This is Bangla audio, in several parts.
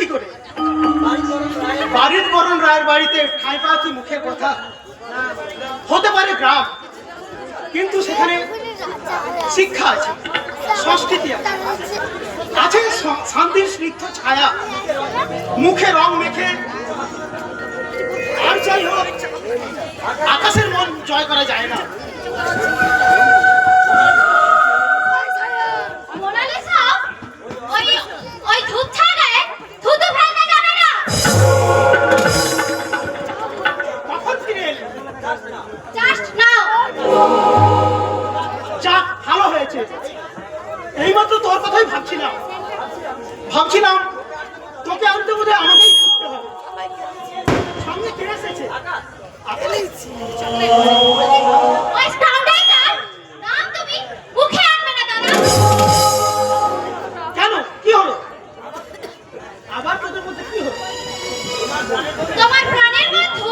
কি করে? বাড়ির বরণ রায়ের বাড়িতে ঠাঁই পাওয়া কি মুখের কথা? হতে পারে গ্রাম, কিন্তু সেখানে শিক্ষা আছে, সংস্কৃতি আছে, আছে শান্তির স্নিগ্ধ ছায়া, মুখে রং মেখে। আর যাই হোক, আকাশের মন জয় করা যায় না। যাক, ভালো হয়েছে। এইমাত্র তোর কথাই ভাবছিলাম তোকে আনতে বোধহয় আমাকেই ছুটতে হবে। সঙ্গে কে এসেছে? কেন, কি হলো? আবার তোদের মধ্যে কি হলো? তোমার প্রাণের বন্ধু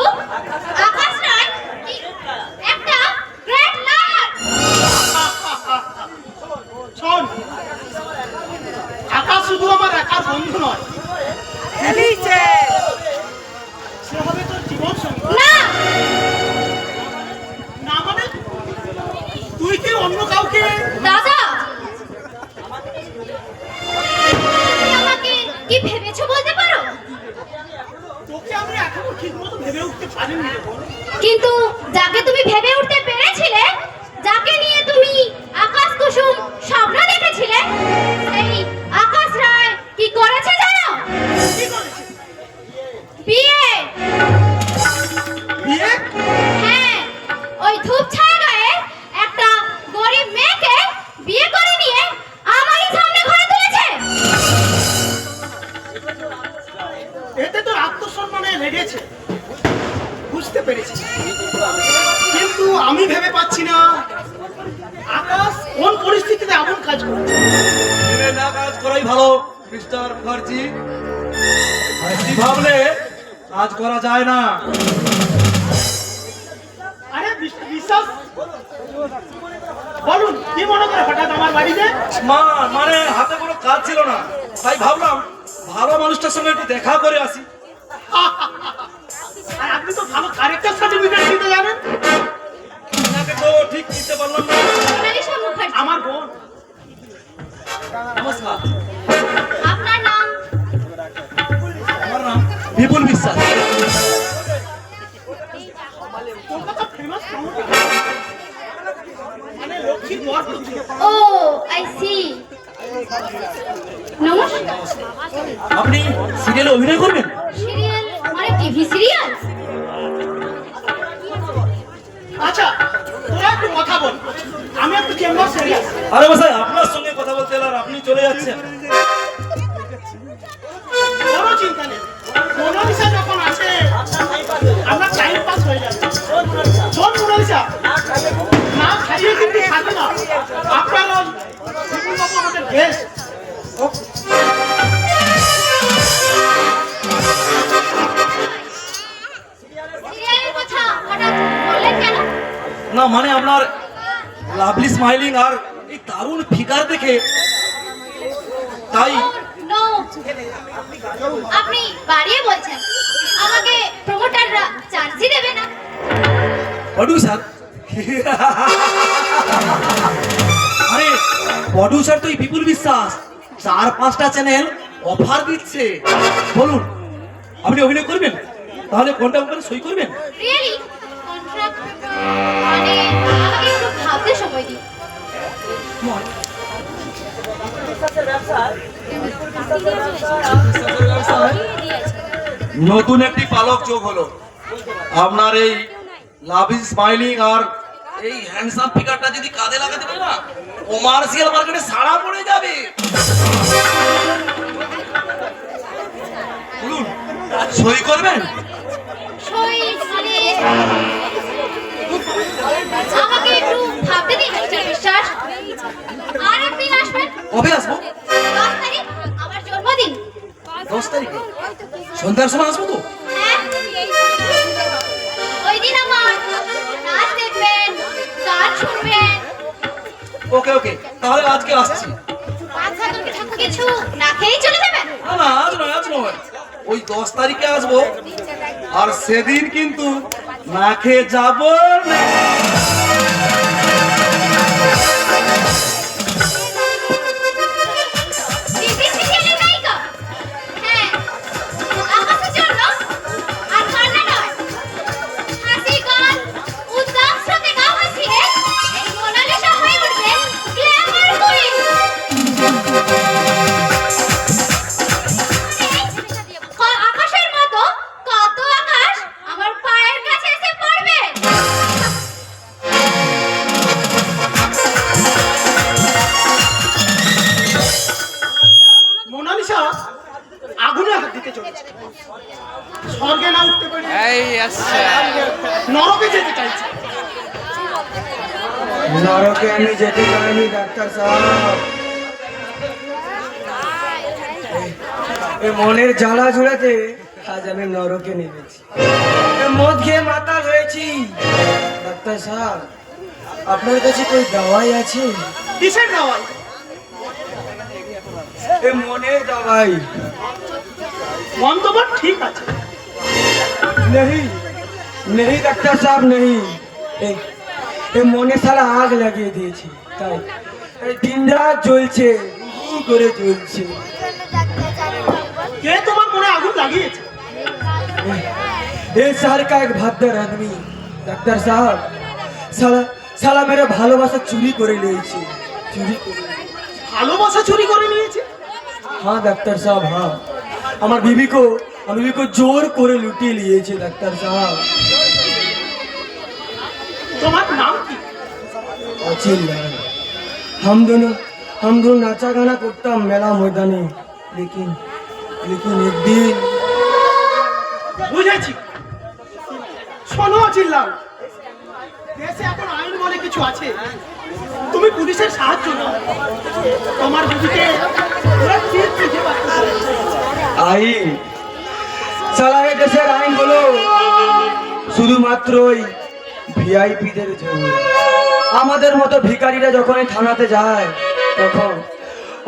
আকাশ রায় একটা গ্রেট লায়ার। শোন, আকাশ শুধু আমার একার বন্ধু নয়, সে হবে তোর জীবন সঙ্গী। না মানে তুই কি অন্য কাউকে? দাদা, তুমি আমাকে কি ভেবেছো বলতে পারো? তোকে আমি এখনো ঠিক মতো ভেবে উঠতে পারিনি রে বোন। কিন্তু যাকে তুমি ভেবে উঠতে পেরেছিলে, যাকে নিয়ে তুমি আকাশ কুসুম স্বপ্ন দেখেছিলে, সেই আকাশ রায় কি করেছে জানো? কি করেছে? বিয়ে। বিয়ে? হ্যাঁ, ওই ধূপ ছায়া গায়ে একটা গরিব মেয়েকে বিয়ে করে নিয়ে আমারই সামনে ঘরে তুলেছে। এতে তোর আত্মসম্মানে লেগেছে, বুঝতে পেরেছি। কিন্তু আমি ভেবে পাচ্ছি না আকাশ কোন পরিস্থিতিতে এমন কাজ করছে। না কাজ করাই ভালো মিস্টার মুখার্জি। বেশি ভাবলে কাজ করা যায় না। আরে বিশ্বাস বলুন, কি মনে করে হঠাৎ আমার বাড়িতে? মানে হাতে কোনো কাজ ছিল না, তাই ভাবলাম ভালো মানুষটার সঙ্গে একটু দেখা করে আসি। আর আপনি তো ভালো ক্যারেক্টার সার্টিফিকেট দিতে জানেন। আপনাকে তো ঠিক চিনতে পারলাম না। মোনালিসা মুখার্জি। আমার বোন। নমস্কার, আপনার নাম? আমার নাম বিপুল বিশ্বাস। কলকাতা ফেমাস মানে লক্ষ্মীর বর। ও আই সি। নমস্কার। আপনি সিরিয়ালে অভিনয় করবেন? সিরিয়াল মানে টিভি সিরিয়াল? আচ্ছা, তোরা একটু কথা বল, আমি একটু চেম্বার সেরে আসি। আরে মশাই, আপনার সঙ্গে কথা বলতে এলাম, আপনি চলে যাচ্ছেন। কোনো চিন্তা নেই, মোনালিসা যখন আসে আমরা টাইম পাস হয়ে যাবে। শোন মোনালিসা, না খাইয়ে কিন্তু খাবে না। আপনারা বিপুল বাবু আমাদের গেস্ট। সিরিয়ালের কথা হঠাৎ বললেন কেন? না মানে আপনার লাভলি স্মাইলিং আর এই দারুণ ফিগার দেখে, তাই। নো, আপনি বাড়িয়ে বলছেন। আমাকে প্রমোটাররা চান্সই দেবে না। প্রডিউসার? আরে প্রডিউসার তো এই বিপুল বিশ্বাস 4-5টা চ্যানেল অফার দিচ্ছে। বলুন, আপনি অভিনয় করবেন? তাহলে কোনটা উপরে সই করবেন? রিয়েলি? কন্ট্রাক্ট মানে আমাকে একটু ভাবতে সময় দিন। নতুন একটি পালক যোগ হলো। আপনার এই লাভলি স্মাইলিং আর এই হ্যান্ডসাম ফিগারটা যদি কাঁধে লাগাতে পারে না, কমার্শিয়াল মার্কেটে সাড়া পড়ে যাবে। বলুন, সই করবেন? সই মানে আমাকে একটু ভাবতে দিন মিস্টার বিশ্বাস। আর একদিন আসবেন। কবে আসবো? 10 তারিখ আমার জন্মদিন। 10 তারিখে সন্ধ্যার সময় আসবো তো? হ্যাঁ, ওই দিন আমার নাচ দেখবেন, গান শুনবেন। ওকে ওকে, তাহলে আজকে আসছি। কিছু না খেয়েই চলে যাবেন? না না, আজ নয়, আজ নয়। ওই 10 তারিখে আসবো, আর সেদিন কিন্তু না খেয়ে যাবো না। বিদেশি ছেলে নায়িকা। হ্যাঁ, আকাশের জন্য আর কান্না নয়। হাসি গান উদ্দাম স্রোতে গা ভাসিয়ে এই মোনালিসা হয়ে উঠবে গ্ল্যামার কুইন। আকাশের মতো কত আকাশ আমার পায়ের কাছে এসে পড়বে। মোনালিসা আগুনে হাত দিতে চলেছে। স্বর্গে না উঠতে পারে, নরকে যেতে চাইছে। নরকে আমি যেতে পারিনি ডাক্তার সাহেব। এই মনের জ্বালা জুড়াতে আজ আমি নরকে নেমেছি। মদ খেয়ে মাতাল হয়েছি। ডাক্তার সাহেব, আপনার কাছে কোই দাওয়াই আছে? কিসের দাওয়াই? এই মনের দাওয়াই। মন তোমার ঠিক আছে? नहीं नहीं ডাক্তার সাহেব नहीं। এই মনে সারা আগ লাগিয়ে দিয়েছে, তাই এই দিন রাত জ্বলছে, হু করে জ্বলছে। কে তোমার মনে আগুন লাগিয়েছে? ये शहर का एक भद्र आदमी डॉक्टर साहब, साला साला मेरा ভালোবাসা চুরি করে নিয়েছে, চুরি করে। ভালোবাসা চুরি করে নিয়েছে? हाँ डॉक्टर साहब, हाँ আমার बीवी को जोर করে লুটিয়ে নিয়েছে डॉक्टर साहब। তোমার নাম কি? अचिल लाल। हम दोनों नाचा गाना करताम मेला मैदाने, लेकिन एक दिन। বুঝেছি। শোনো চিল্লাও, দেশে এখন আইন বলে কিছু আছে। তুমি পুলিশের সাহায্য নাও। তোমার দিদিকে ওরা ঠিক খুঁজে পাচ্ছে না। আইন সালা এই দেশের আইন বলো শুধুমাত্রই ভিআইপিদের জন্য। আমাদের মতো ভিখারিরা যখন এই থানাতে যায় তখন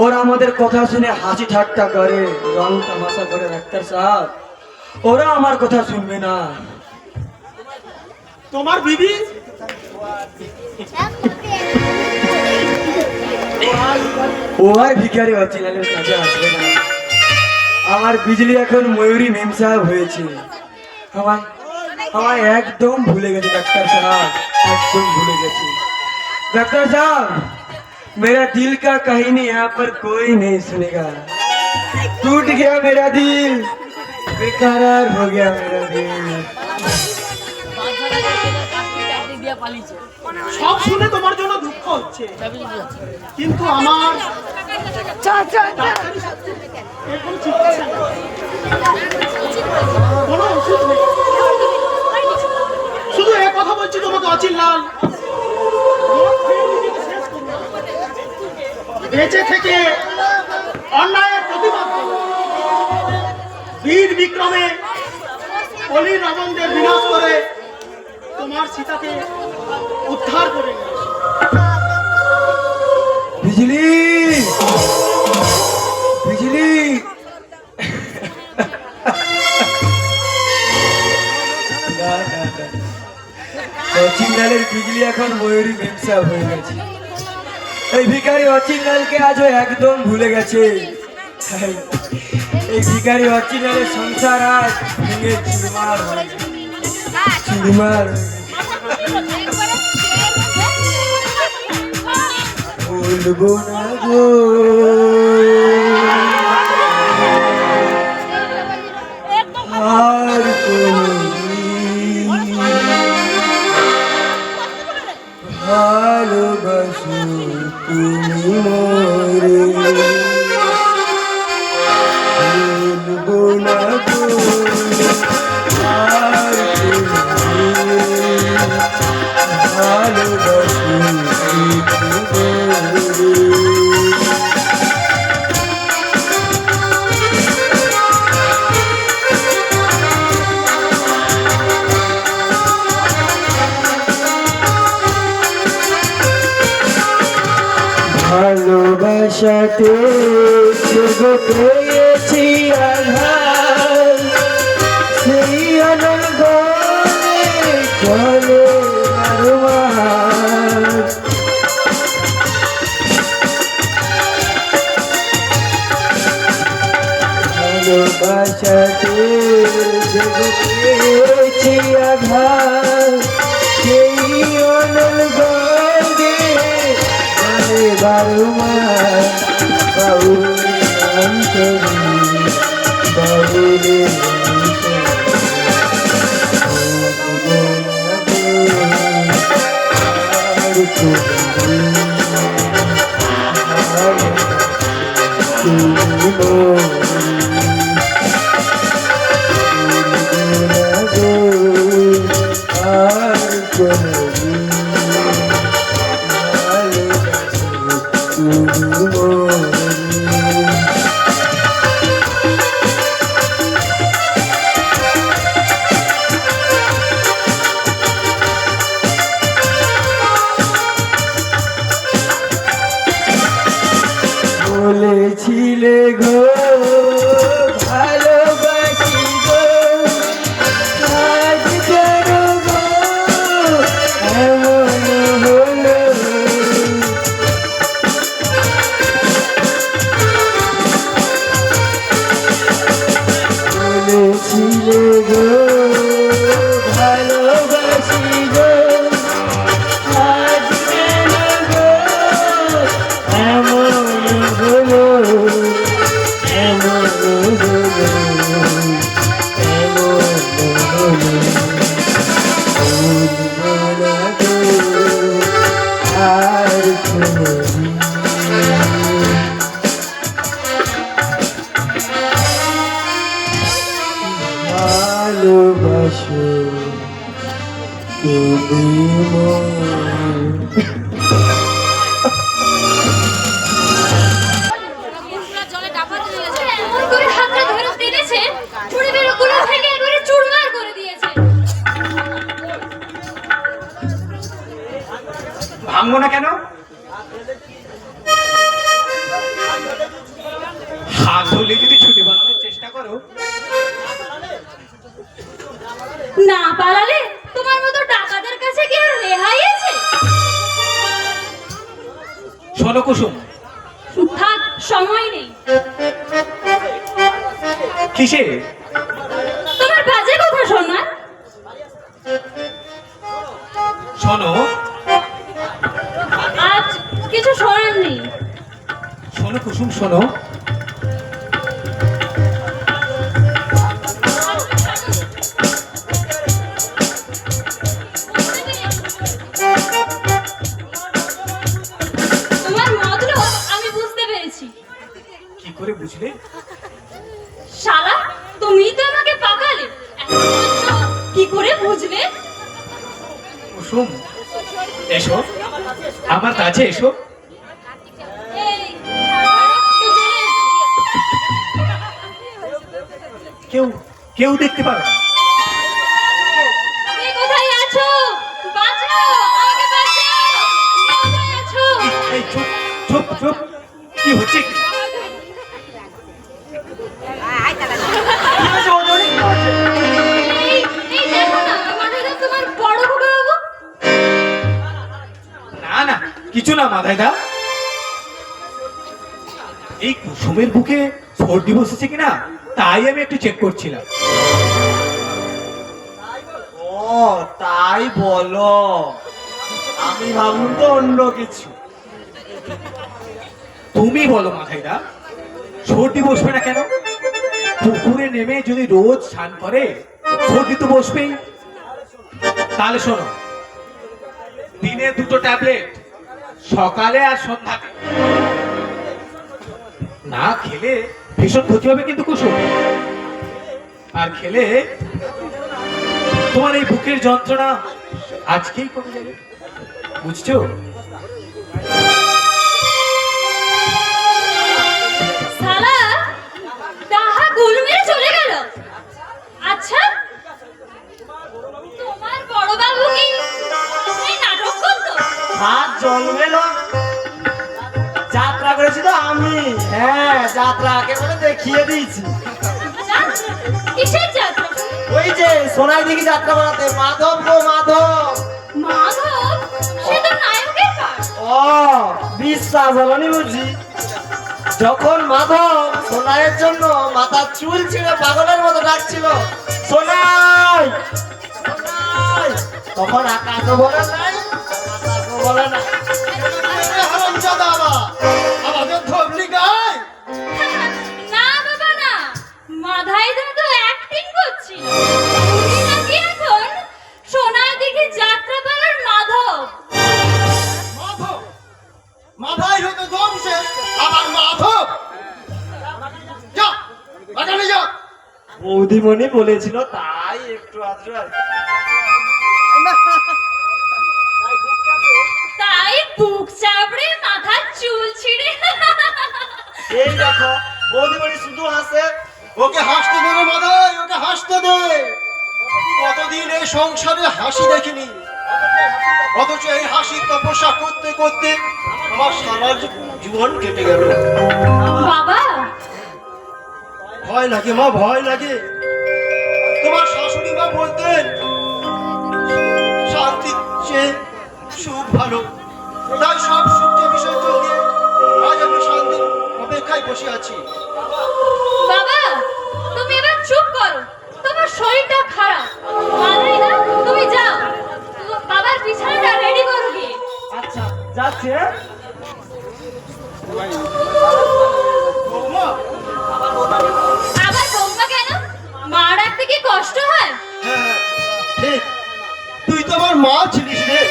ওরা আমাদের কথা শুনে হাসি ঠাট্টা করে, রং তামাশা করে। ডাক্তার সাহেব, ওরা আমার কথা শুনবে না। তোমার বিবি ও আর ভিখারি অচিলালের কাছে আসবে না। আমার বিজলি এখন ময়ূরী মেম সাহেব হয়েছে। আমায় একদম ভুলে গেছে ডাক্তার साहब, एकदम भूले गए। डॉक्टर साहब, मेरा दिल का कहानी यहाँ पर कोई नहीं सुनेगा। टूट गया मेरा दिल, बेकरार हो गया मेरा दिल। সব শুনে তোমার জন্য দুঃখ হচ্ছে, কিন্তু আমার ডাক্তারি শাস্ত্রে এখন চিকিৎসা নেই। কোনো ওষুধ নেই। শুধু এ কথা বলছি তোমাকে অচিল লাল, বেঁচে থেকে অন্যায়ের প্রতিবাদ করো। বীর বিক্রমে কলির রাবণদের বিনাশ করে তোমার সীতাকে উদ্ধার করে নিয়ে এসো। बिजली बिजली অচিনলালের বিজলি এখন ময়ূরী ব্যবসা হয়ে গেছে। এই ভিখারি অচিনলালকে আজও একদম ভুলে গেছে। এই ভিখারি অচিনলালের সংসার আজ ভেঙে চুরমার হয়ে গেছে, চুরমার। বলবো না গো আর কোনদিন ভালোবাসো তুমি মোরে। বলবো না গো আর কোনদিন ভালোবাসো তুমি মোরে। ভালোবাসাতে যোগ পেয়েছি আধার, চলে বারো মাস ভালোবাসাতে জেগেছি আঘাত সেই অনল গন্ধে চলে বারো মাস বাউলে অন্তরী বাউলে বলেছিলে গো ভালোবাসি গো আজ কেন গো এমন হলো বলেছিলে গো ভালোবাসি গো আজ কেন গো এমন হলো এমন হলো এমন হলো ভুলবো না গো আর কোনোদিন ভালোবাসো তুমি মন এমন করে হাতটা ধরে টেনেছে, পরিবের গুলো ভেঙে একবারে চুরমার করে দিয়েছে। ভাঙবো না কেন? হাত ধরলে যদি ছুটি বানানোর চেষ্টা করো, না পালালে তোমার মতো টাকাদের কাছে কি আর রেহাই আছে? শোনো কুসুম, থাক, সময় নেই। কিসে? তোমার বাজে কথা শোনা। শোনো, আজ কিছু শোনার নেই। শোনো কুসুম, শোনো। তোমার মতলব আমি বুঝতে পেরেছি। কি করে বুঝলে? শালা, তুমি তো আমাকে পাকালে, এখন বলছো কি করে বুঝলে? কুসুম, এসো, আমার কাছে এসো। এই, কেউ চলে এসেছে। কেউ দেখতে পাবে না। কে কোথায় আছো? বাঁচাও, আমাকে বাঁচাও। কে কোথায় আছো? এই চুপ চুপ চুপ, কি হচ্ছে কি? এই দেখো না, মাথাটা তোমার বড় খোকা বাবু। না না, কিছু না মাথায়দা। এই কুসুমের বুকে সর্দি বসেছে কিনা তাই আমি একটু চেক করছিলাম। ও তাই বলো, আমি ভাবুন তো অন্য কিছু। তুমি বলো মাথায়দা, সর্দি বসবে না কেন? পুকুরে নেমে যদি রোজ স্নান করে সর্দি তো বসবেই। তাহলে শোনো, দিনে 2টো ট্যাবলেট, সকালে আর সন্ধ্যাতে। না খেলে ভীষণ ক্ষতি হবে কিন্তু কুসুম। আর খেলে তোমার এই বুকের যন্ত্রণা আজকেই কমে যাবে, বুঝছো? শালা, ডাহা গুল মেরে চলে গেল। আচ্ছা, তোমার বড় বাবু কি এই নাটক করতো? হাত জন্মেলো, যাত্রা করেছি তো আমি। হ্যাঁ, যাত্রা আগে বলে দেখিয়ে দিয়েছি। আচ্ছা, কিসের যাত্রা? ওই যে এসেছে সোনাই দিঘি যাত্রা বানাতে। মাধব গো মাধব। মাধব, সে তো নায়কের পাঠ। ও বিশ্বাস হলনি বুঝি? যখন মাধব সোনাইয়ের জন্য মাথার চুল ছিঁড়ে পাগলের মতো ডাকছিল সোনাই সোনাই, তখন আকাশও বলে নাই বাতাসও বলে না। হারামজাদা আমাদের ধবলি গায়। না বাবা না, মাধাই তো অ্যাক্টিং করছিল। উনি নাকি এখন সোনার দিকে যাত্রা পালার মাধব। মাধব মাথায় হয়তো দম শেষ, আবার মাধব। যা বাগানে যা। বৌদিমণি বলেছিল তাই একটু আদ্র আর কি। তাই বুক চাপড়ে মাথার চুল ছিঁড়ে। এই দেখো বৌদিমণি শুধু হাসে। ওকে হাসতে দে রে মাদাই, ওকে হাসতে দে। কতদিন এই সংসারে হাসি দেখিনি, অথচ এই হাসি তপস্যা করতে করতে আমার সারা জীবন কেটে গেল। বাবা, ভয় লাগে মা, ভয় লাগে। তোমার শাশুড়ি মা বলতেন শান্তি চেয়ে সুখ ভালো, তাই সব সুখকে বিসর্জন দিয়ে আজ আমি শান্তি অপেক্ষায় বসে আছি। বাবা তুমি এবার চুপ করো, তোমার শরীরটা খারাপ। মাধাই না, তুমি যাও, বাবার বিছানাটা রেডি করো গিয়ে। আচ্ছা যাচ্ছে। বৌমা, আবার বৌমা কেন? মা ডাকতে কি কষ্ট হয়? হ্যাঁ ঠিক, তুই তো আমার মা ছিলিস রে,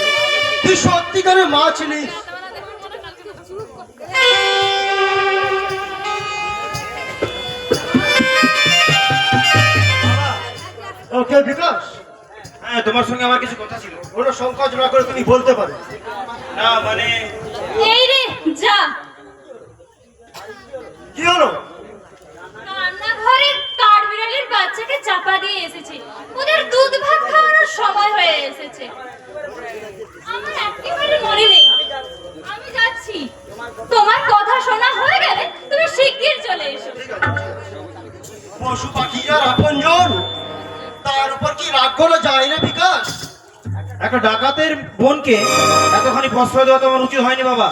তুই সত্যিকারের মা ছিলিস। ওকে বিকাশ, হ্যাঁ তোমার সঙ্গে আমার কিছু কথা ছিল। কোনো সংকোচ না করে তুমি বলতে পারো। না মানে এই রে যা, কি হলো? রান্নাঘরে কাঠবিড়ালির বাচ্চাকে চাপা দিয়ে এসেছে, ওদের দুধ ভাত খাওয়ানোর সময় হয়ে এসেছে। আমার একেবারে মনে নেই, আমি যাচ্ছি। তোমার কথা শোনা হয়ে গেলে তুমি শিগগির চলে এসো। পশু পাখি আর আপনজন, তার উপর কি রাগ করা যায় না বিকাশ? একটা ডাকাতের বোনকে এতখানি প্রশ্রয় দেওয়া তো আমার উচিত হয়নি বাবা।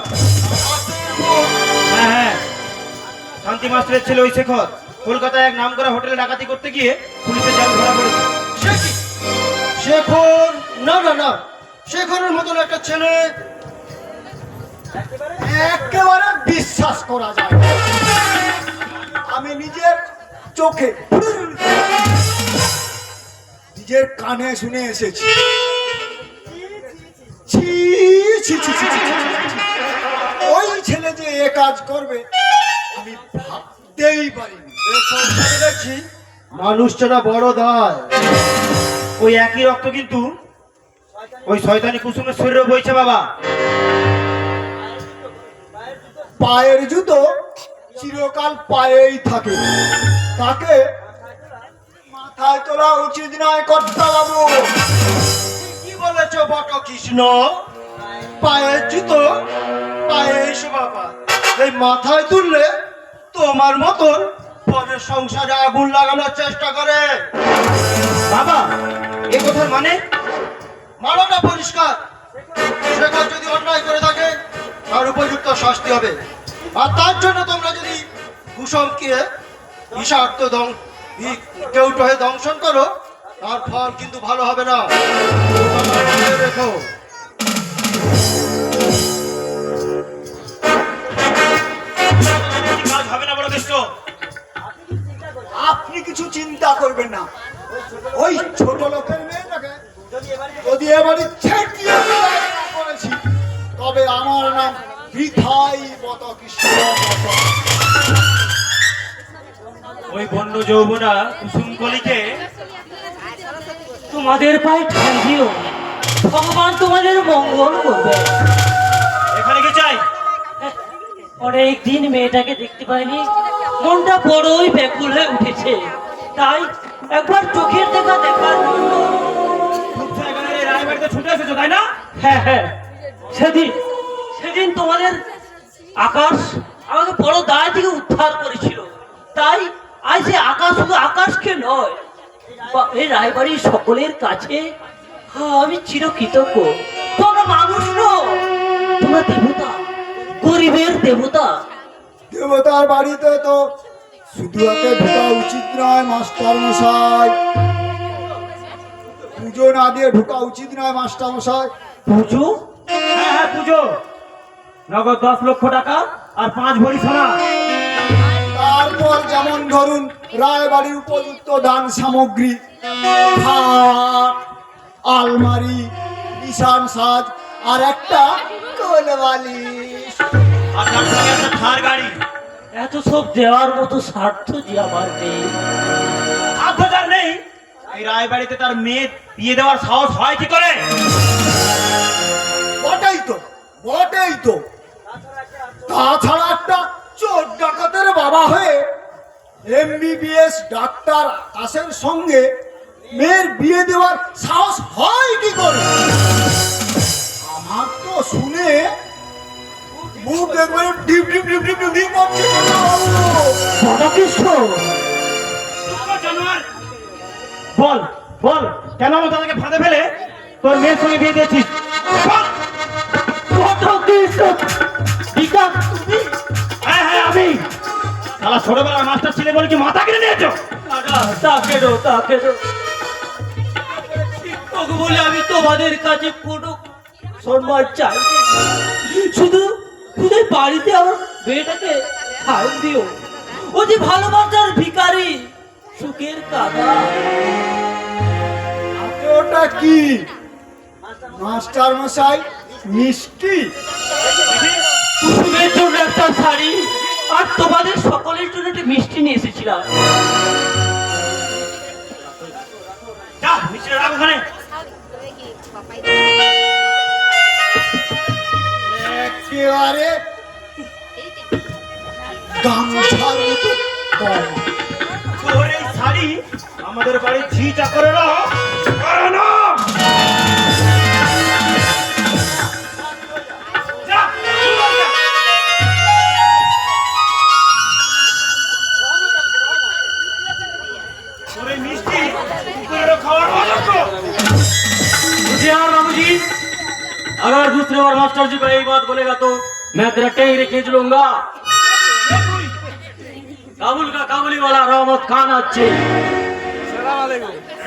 হ্যাঁ হ্যাঁ, শান্তি মাস্টারের ছেলে ওই শেখর কলকাতায় এক নাম করা হোটেলে ডাকাতি করতে গিয়ে পুলিশের জাল ধরা পড়েছে। সে কি? শেখর? না না না, শেখরের মতন একটা ছেলে একেবারে বিশ্বাস করা যায় না। আমি নিজের চোখে নিজের কানে শুনে এসেছি। ছি ছি ছি ছি ছি, ছি, ছি। ওই ছেলে যে এ কাজ করবে আমি ভাবতেই পারিনি। এই সংসারে দেখছি মানুষটা বড় দায়। ওই একই রক্ত কিন্তু ওই শয়তানি কুসুমের শরীরে বইছে বাবা। পায়ের জুতো চিরকাল পায়েই থাকে, তাকে মাথায় তোলা উচিত নয় কর্তা বাবু। কি বলেছ বট কৃষ্ণ? পায়ের জুতো পায়ে এসে বাবা, এই মাথায় তুললে তোমার মতন পরের সংসারে আগুন লাগানোর চেষ্টা করে। বাবা এ কথার মানে? মানটা পরিষ্কার, শেখর যদি অন্যায় করে থাকে তার উপযুক্ত শাস্তি হবে। আর তার জন্য তোমরা যদি কুসুমকে বিষাক্ত কেউটো হয়ে দংশন করো, তার ফল কিন্তু ভালো হবে না। তোমরা মনে রেখো। কাজ হবে না বড় কেষ্ট। আপনি কিছু চিন্তা করবেন না, ওই ছোট লোকের মেয়েটাকে যদি এবারে ছেঁকিয়ে বিদায় না করেছি, তবে আমার নাম বৃথাই বত কৃষ্ণ বত। ওই বন্য যৌবনা কুসুম কলিকে তোমাদের পায়ে ঠাই দিও, ভগবান তোমাদের মঙ্গল করবে। এখানে কি চাই? অনেক দিন মেয়েটাকে দেখতে পাইনি, মনটা বড়ই ব্যাকুল হয়ে উঠেছে, তাই একবার চোখের দেখা দেখার জন্য। রায়বাড়িতে ছুটে এসেছো তাই না? হ্যাঁ হ্যাঁ, সেদিন তোমাদের আকাশ আমাকে বড় দায় থেকে উদ্ধার করেছিল, তাই আজ সে আকাশ শুধু আকাশকে নয়, এই রায়বাড়ির সকলের কাছে আমি চিরকৃতজ্ঞ। তোমরা মানুষ নও, তোমরা দেবতা, গরিবের দেবতা। দেবতার বাড়িতে তো শুধু একে ঢোকা উচিত নয় মাস্টার মশাই, পুজো না দিয়ে ঢোকা উচিত নয় মাস্টার মশাই। পুজো? হ্যাঁ হ্যাঁ পুজো, নগদ 10 লক্ষ টাকা আর 5 ভরি সোনা। তারপর যেমন ধরুন রায়বাড়ির উপযুক্ত দান সামগ্রী, খাট, আলমারি, বিছান সাজ আর একটা কোলবালিশ। আর তার সঙ্গে একটা থার গাড়ি। এত সব দেওয়ার মতো স্বার্থ যে আমার নেই। আত্মচার নেই, এই রায়বাড়িতে তার মেয়ে বিয়ে দেওয়ার সাহস হয় কি করে? বটেই তো, বটেই তো। তাছাড়া একটা চোর ডাকাতের বাবা হয়ে MBBS ডাক্তার আকাশের সঙ্গে মেয়ের বিয়ে দেওয়ার সাহস হয় কি করে? আমার তো শুনে মুখ একবারে deep deep deep deep deep deep করছে রাধাকৃষ্ণ, চুপ জানোয়ার। বল বল, কেন আমার দাদাকে ফাঁদে ফেলে তোর মেয়ের সঙ্গে বিয়ে দিয়েছিস? বল। রাধাকৃষ্ণ, বিকাশ তুমি? হ্যাঁ হ্যাঁ আমি। শালা ছোটবেলার মাস্টার ছেলে বলে কি মাথা কিনে নিয়েছো? তাকে দো, তাকে দো। শিক্ষক বলে আমি তোমাদের কাছে কোনো সম্মান চাই না। শুধু শুধু এই বাড়িতে আমার মেয়েটাকে ঠাঁই দিও। ও যে ভালোবাসার ভিখারি, সুখের কাদা। ওটা কি মাস্টার মশাই? মিষ্টি? কুসুমের জন্য একটা শাড়ি আর তোমাদের সকলের জন্য একটা মিষ্টি নিয়ে এসেছিলাম। যা মিষ্টি রাখ ওখানে। একেবারে গামছার মতো কম। তোর এই শাড়ি আমাদের বাড়ির ঝি চাকরেরা করে না। যা, তোর এই মিষ্টি কুকুরেরও খাওয়ার অযোগ্য। होशियार बाबू जी, अगर दूसरे बार मास्टर जी को यही बात बोलेगा तो मैं तेरा टेंगरी खींच लूंगा। काबुल का काबुली वाला रहमत खान अच्छे।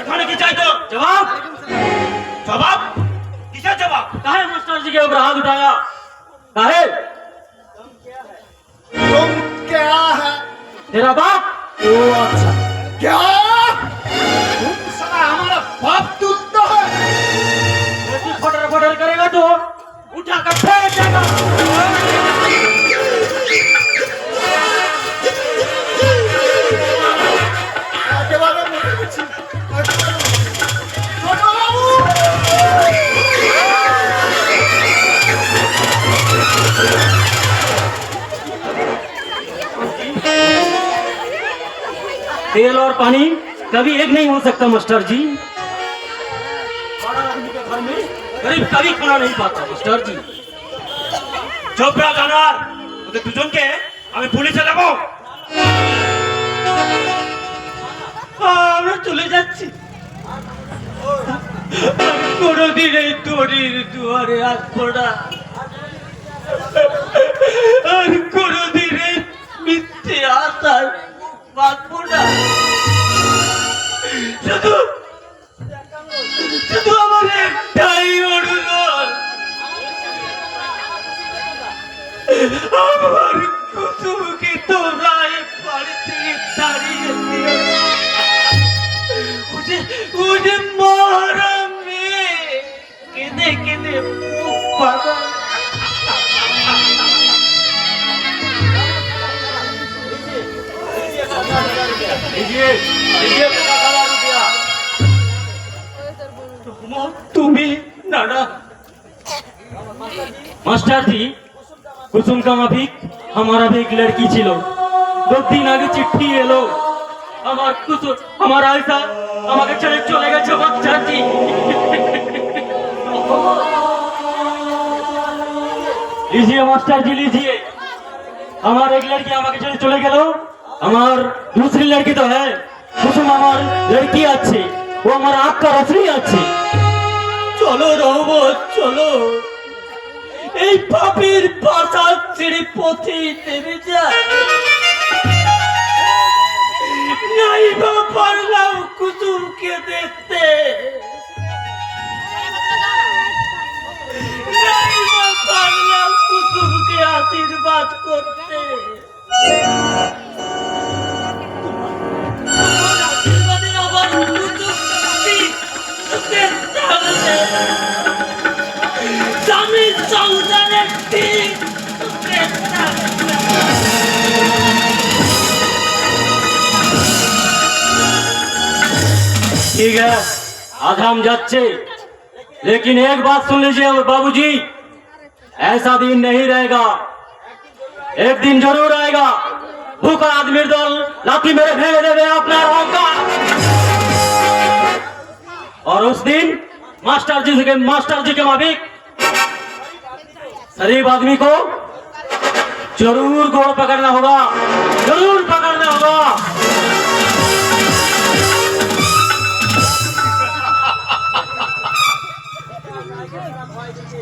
এখানে কি চাই তোর? जवाब জবাব? কিসের জবাব? काहे मास्टर जी के ऊपर हाथ उठाया? काहे? तुम क्या है? तेरा बाप? ओ अच्छा, क्या तुम साला हमारा बाप तुलता है? ऐसी फटर फटर करेगा तो उठा कर फेंक देगा। একেবারে মরে গেছি। ছোট বাবু! तेल और पानी कभी एक नहीं हो सकता मास्टर जी। बड़ा आदमी के घर में गरीब कभी खाना नहीं पाता मास्टर जी। চুপ রাখ জানোয়ার। ওদের দুজনকে আমি পুলিশে দেবো। আমরা চলে যাচ্ছি। আমি কোনোদিন এই তরির দুয়ারে আসবো না। আর কোনোদিন এই মিথ্যে আশার বাঁধবো না। শুধু শুধু আমার একটাই অনুরোধ, আমার কুসুমকে তোমরা এই বাড়ি থেকে তাড়িয়ে দিও। ওরে মরা মেয়ে কেঁদে কেঁদে মুখ বাঁধা। लीजिए लीजिए 50,000 रुपया। তুমি নানা मास्टर जी, कुसुम का माफिक हमारा भी एक लड़की छिलो। 2 दिन आगे चिट्ठी एलो আমার কুসুম আমার আয়সা আমাকে ছেড়ে চলে গেছে মাস্টার জি। लीजिए मास्टर जी लीजिए। हमार एक लड़की আমাকে ছেড়ে চলে গেল, আমার दूसरी लड़की तो है কুসুম আমার লড়কি আছে, ও আমার আক্কা রসরি আছে। চলো রহমত চলো, এই পাপীর পাশা ছেড়ে পথে নেমে যায়। নাই বা পারলাম কুসুমকে দেখতে, নাই বা পারলাম কুসুমকে আশীর্বাদ করতে। আশীর্বাদে আমার কুসুমটি সুখের থাকবে, স্বামীর সংসারের ঠিক সুখের থাকবে। ठीक है, आज हम जाते, लेकिन एक बात सुन लीजिए बाबूजी, ऐसा दिन नहीं रहेगा, एक दिन जरूर आएगा, भूखा आदमी दल लाठी मेरे फेंक देवे अपना होगा, और उस दिन मास्टर जी के मुताबिक शरीफ आदमी को जरूर गोड़ पकड़ना होगा, जरूर पकड़ना होगा।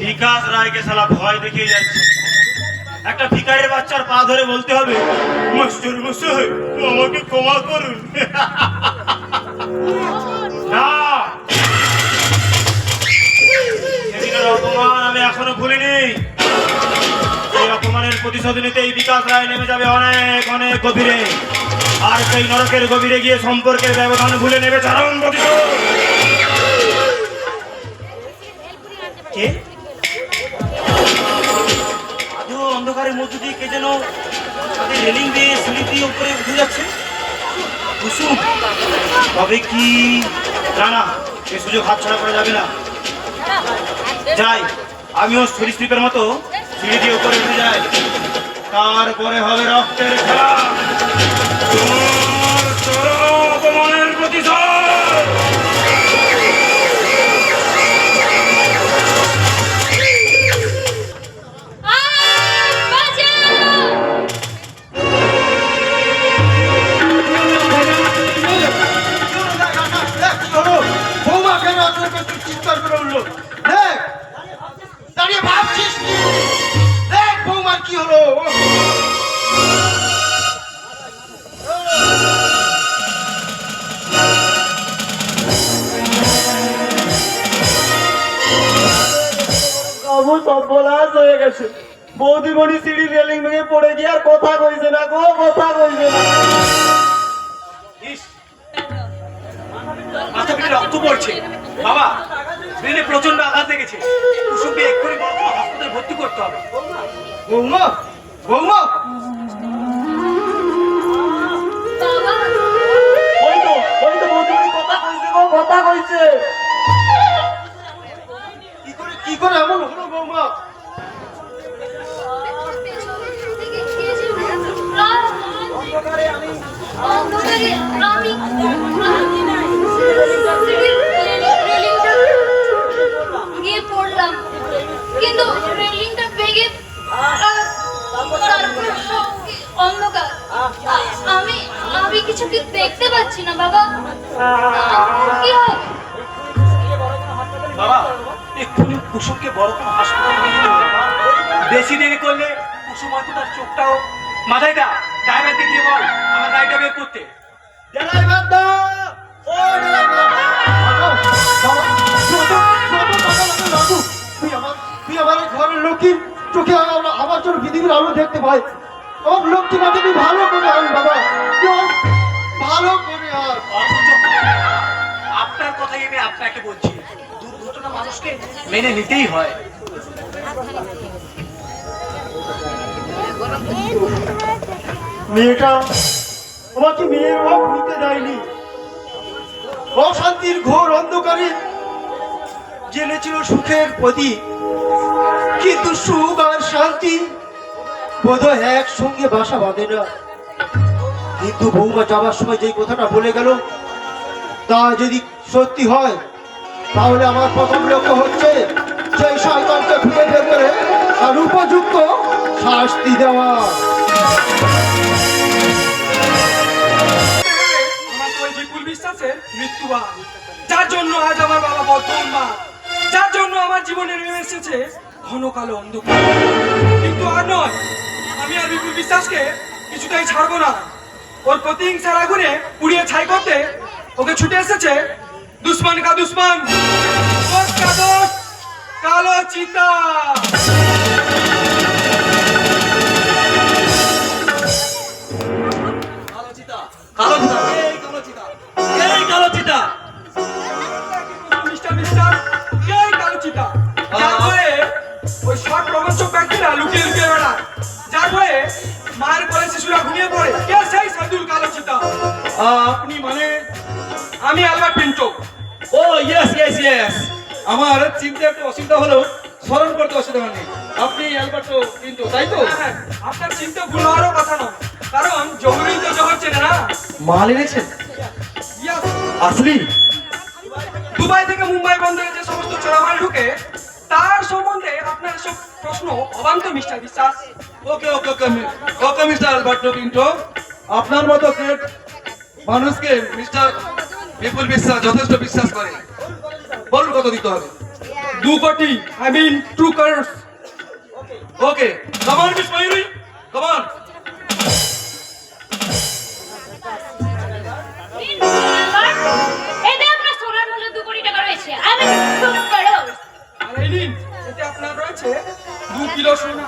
বিকাশ রায়কে শালা ভয় দেখিয়ে যাচ্ছে। একটা ভিখারির বাচ্চার পা ধরে বলতে হবে, মাস্টার মশাই আমাকে ক্ষমা করুন। না, সেদিনের অপমান আমি এখনো ভুলিনি। এই অপমানের প্রতিশোধ নিতে এই বিকাশ রায় নেমে যাবে অনেক অনেক গভীরে, আর সেই নরকের গভীরে গিয়ে সম্পর্কের ব্যবধান ভুলে নেবে চরম প্রতিশোধ। কে অন্ধকারের মধ্য দিয়ে কে যেন তাদের রেলিং দিয়ে সিঁড়ি দিয়ে উপরে উঠে যাচ্ছে? কুসুম, তবে কি জানা এ সুযোগ হাতছাড়া করা যাবে না। যাই, আমিও সরীসৃপের মতো সিঁড়ি দিয়ে উপরে উঠে যাই, তারপরে হবে রক্তের খেলা, তোমার চরম অপমানের প্রতিশোধ। বৌমা কেন চিৎকার করে উঠলো? দেখ, দাঁড়িয়ে ভাবছিস কি? দেখ বৌমার কি হলো? বাবু সর্বনাশ হয়ে গেছে, বৌদিমণি সিঁড়ি রেলিং ভেঙে পড়ে গিয়ে আর কথা কইছে না গো, কথা কইছে না। মাথা পিঠে রক্ত পড়ছে বাবা, ব্রেনে প্রচন্ড আঘাত লেগেছে। কুসুমকে এক্ষুনি বর্ধমান হাসপাতালে ভর্তি করতে হবে। বৌমা, বৌমা, ওই তো বৌদিমণি কথা কইছে গো, কথা কইছে। কি করে এমন হলো বৌমা? গিয়ে পড়লাম, কিন্তু রেলিংটা ভেঙে অন্ধকার, আমি কিছু দেখতে পাচ্ছি না বাবা। কি হবে? বাবা, এক্ষুনি কুসুমকে বড় কোনো হাসপাতালে নিয়ে যেতে হবে বাবা। বেশি দেরি করলে কুসুম হয়তো তার চোখটাও মাথায় দা। ড্রাইভারকে গিয়ে বল আমার গাড়িটা বের করতে। ড্রাইভার দা, ও ড্রাইভার তুই আমার ঘরের লোকের চোখে আমার জন্য পৃথিবীর আলো দেখতে পাই। আমার লোকটি না তুমি ভালো করে আন বাবা, ভালো করে আন। আপনার কথাই আমি আপনাকে বলছি, দুর্ঘটনা মানুষকে মেনে নিতেই হয়। মেয়েটা আমাকে মেয়ের হক নিতে দেয়নি। অশান্তির ঘোর অন্ধকারে জেনেছিল সুখের প্রদীপ, কিন্তু সুখ আর শান্তি বোধহয় একসঙ্গে বাসা বাঁধে না। কিন্তু বৌমা যাবার সময় যে কথাটা বলে গেল, তা যদি সত্যি হয় তাহলে আমার প্রথম লক্ষ্য হচ্ছে সেই শয়তানকে খুঁজে বের করে আর উপযুক্ত শাস্তি দেওয়া। বন্ধুয়া, যার জন্য আজ আমার বাবা বর্তমান, যার জন্য আমার জীবনে নেমে এসেছে ঘন কালো অন্ধকার। কিন্তু আর নয়, আমি আর বিপুল বিশ্বাসকে কিছুতেই ছাড়বো না। ওর প্রতিহিংসার আগুনে পুড়িয়ে ছাই করতে ওকে ছুটে এসেছে দুশ্মন কা দুশ্মন, দোষ কা দোষ, কালো চিতা। মিস্টার বিশ্বাস, কে এই কালো চিতা? যার ভয়ে ওই সৎ প্রবঞ্চক ব্যক্তিরা লুকিয়ে লুকিয়ে বেড়ায়, যার ভয়ে মায়ের কোলে শিশুরা ঘুমিয়ে পড়ে, কে সেই সাইদুল কালো চিতা? আপনি মানে? আমি অ্যালবার্ট পিন্টো। ও ইয়েস ইয়েস ইয়েস, আমার চিনতে একটু অসুবিধা হলেও স্মরণ করতে অসুবিধা হয়নি। আপনি অ্যালবার্টো পিন্টো, তাই তো? হ্যাঁ, আপনার চিন্তা ভুল হওয়ারও কথা নয়, কারণ জহুরই তো জহর চেনে না। মাল এনেছেন? Yes, আসলি? দুবাই থেকে মুম্বাই বন্দরে যে সমস্ত চোরামাল ঢুকে তার সম্বন্ধে আপনার সব প্রশ্ন অবান্ত মিস্টার বিশ্বাস। ওকে ওকে ওকে ওকে মিস্টার অ্যালবার্টো পিন্টো, আপনার মতো গ্রেট মানুষকে মিস্টার বিপুল বিশ্বাস যথেষ্ট বিশ্বাস করে। বলুন কত দিতে হবে? 2 কোটি, I mean 2 crores। ওকে, কমান মিস ময়ূরী, কমান। এতে আপনার সোনার মূল্য 2 কোটি টাকা রয়েছে। আমি 2 crores। আর এই নিন, এতে আপনার রয়েছে 2 কিলো সোনা।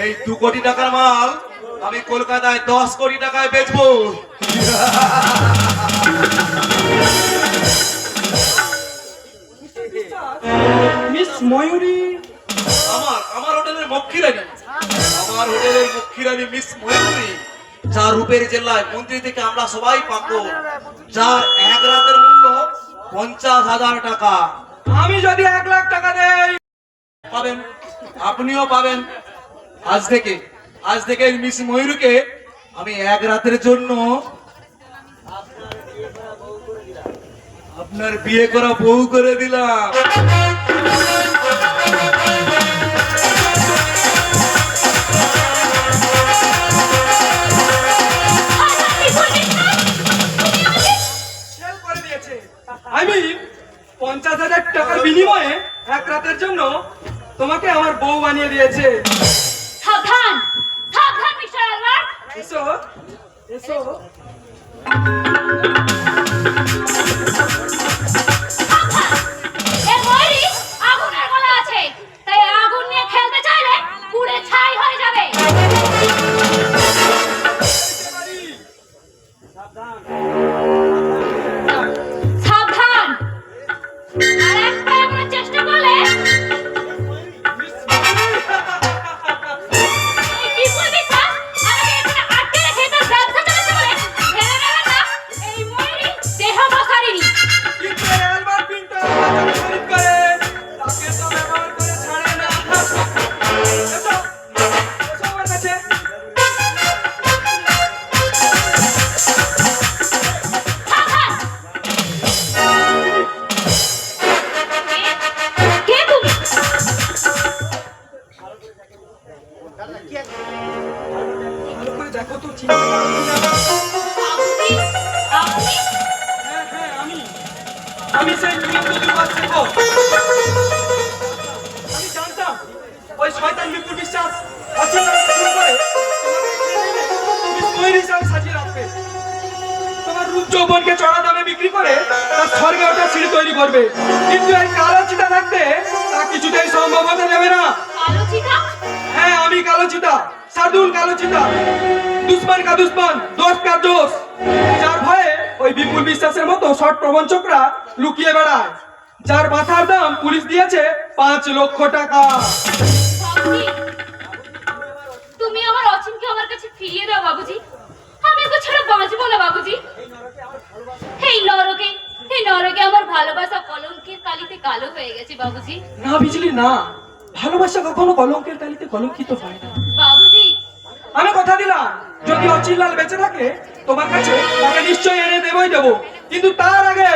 এই 2 কোটি টাকার মাল আমি কলকাতায় 10 কোটি টাকায় বেচবো। মিস ময়ূরী আমার হোটেলের মক্ষীরানী, আমার হোটেলের মক্ষীরানী মিস ময়ূরী, যার রূপের জেলায় মন্ত্রী থেকে আমরা সবাই পাবো, যার এক রাতের মূল্য 50,000 টাকা। আমি যদি 1 লাখ টাকা দেই পাবেন, আপনিও পাবেন। আজ থেকে মিস ময়ূরীকে আমি 1 রাতের জন্য আপনার বিয়ে করা বউ করে দিলাম। সেল করে দিয়েছে। I mean 50,000 টাকার বিনিময়ে 1 রাতের জন্য তোমাকে আমার বউ বানিয়ে দিয়েছে। সাবধান, সাবধান মিস্টার অ্যালবার্ট। এসো এসো। এর ময়ূরী আগুনের গলা আছে, তাই আগুন নিয়ে খেলতে চাইলে পুড়ে ছাই হয়ে যাবে। সাবধান, আর একটা এমন চেষ্টা করলে এই বিপুল বিশ্বাস আমাকে এখানে আটকে রেখে তার ব্যবসা চালাতে বলে ভেবে নেবেন না এই ময়ূরী দেহ বসারিনি। কিন্তু এই অ্যালবার্ট পিন্টো বাচ্চাকে শহীদ করে, তাকে তো ব্যবহার করে ছাড়ে না। এসো, এসো আমার কাছে। সাবধান। কে তুমি? ভালো করে দেখো তো, চিনতে পারছো না? আপনি আপনি হ্যাঁ হ্যাঁ, আমি সেই তুরন্ত দুর্বাস শেখর। আমি জানতাম ওই শয়তান বিপুল বিশ্বাস অচেনা আমাকে খুন করে মিস ময়ূরী হিসাবে সাজিয়ে রাখবে। তোমার রূপ যৌবনকে চড়া দামে বিক্রি করে তার স্বর্গে ওঠা সিঁড়ি তৈরি করবে। কিন্তু এই কালো চিতা থাকতে তা কিছুতেই সম্ভব হতে দেবে না। কালো চিতা? হ্যাঁ, আমি কালো চিতা, সাদুল কালো চিতা, দুশ্মন কা দুশ্মন, দোষ কা দোষ, যার ভয়ে ওই বিপুল বিশ্বাসের মতো সৎ প্রবঞ্চকরা লুকিয়ে বেড়ায়, যার মাথার দাম পুলিশ দিয়েছে 5 লক্ষ টাকা। বাবুজি, তুমি আমার অচিনকে আমার কাছে ফিরিয়ে দাও বাবুজি। আমি ওকে ছাড়া বাঁচবো না বাবুজি। এই নরকে আমার ভালোবাসা কলঙ্কের কালিতে কালো হয়ে গেছে বাবুজি। না বিজলি না, ভালোবাসা কখনো কলঙ্কের কালিতে কলঙ্কিত হয় না। বাবুজি, আমি কথা দিলাম, যদি অচিনলাল বেঁচে থাকে তোমার কাছে তাকে নিশ্চয়ই এনে দেবই দেবো। কিন্তু তার আগে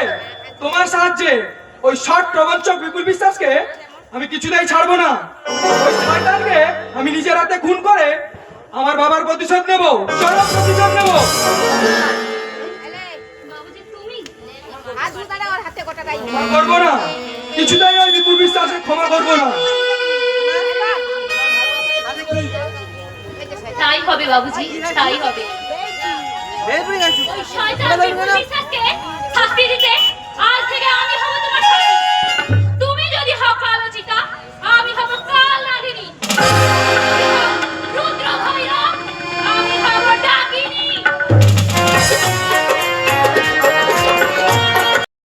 তোমার সাহায্যে ওই শর্ট প্রবঞ্চক বিপুল বিশ্বাসকে আমি কিছুতেই ছাড়বো না। ওই শয়তানকে আমি নিজের হাতে খুন করে আমার বাবার প্রতিশোধ নেব, চরম প্রতিশোধ নেব। বাবুজি তুমি হাত মুখাটা ওর হাতে গোটা দাই ক্ষমা করবো না, কিছুতেই ওই বিপুল বিশ্বাসে ক্ষমা করবো না। তাই হবে বাবুজি, তাই হবে। ওই শয়তান বিপুল বিশ্বাসকে শাস্তি দিতে আজ থেকে আমি